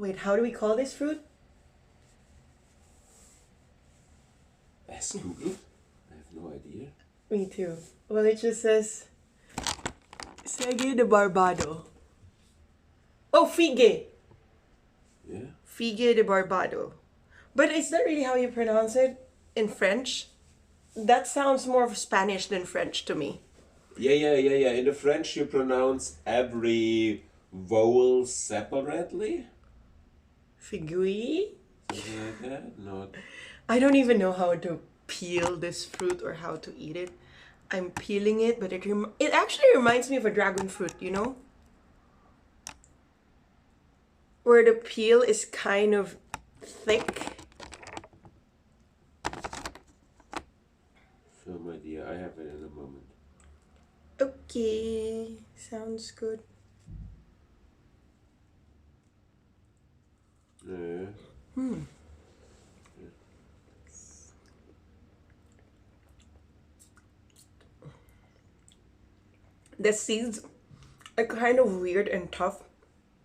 Wait, how do we call this fruit? Ask Google. I have no idea. Me too. Well, it just says Segue de Barbado. Oh, figue. Yeah. Figue de Barbado. But is that really how you pronounce it in French? That sounds more of Spanish than French to me. Yeah. In the French, you pronounce every vowel separately. Figui? Something like that. Not. I don't even know how to peel this fruit or how to eat it. I'm peeling it, but it actually reminds me of a dragon fruit, you know? Where the peel is kind of thick. Film idea. I have it in a moment. Okay, sounds good. Yeah. The seeds are kind of weird and tough.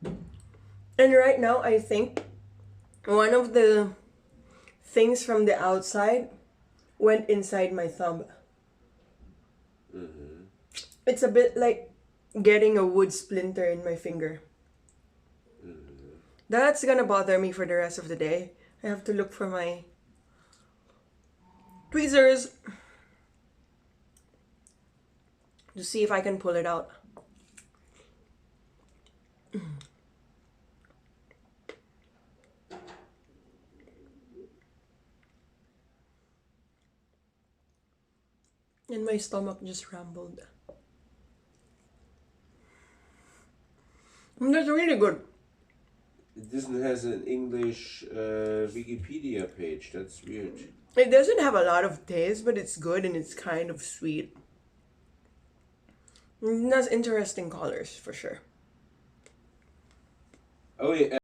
And right now, I think one of the things from the outside went inside my thumb. It's a bit like getting a wood splinter in my finger. That's gonna bother me for the rest of the day. I have to look for my tweezers to see if I can pull it out. And my stomach just rumbled. And that's really good. It doesn't has an English Wikipedia page. That's weird. It doesn't have a lot of taste, but it's good and it's kind of sweet. And it has interesting colors for sure. Oh yeah.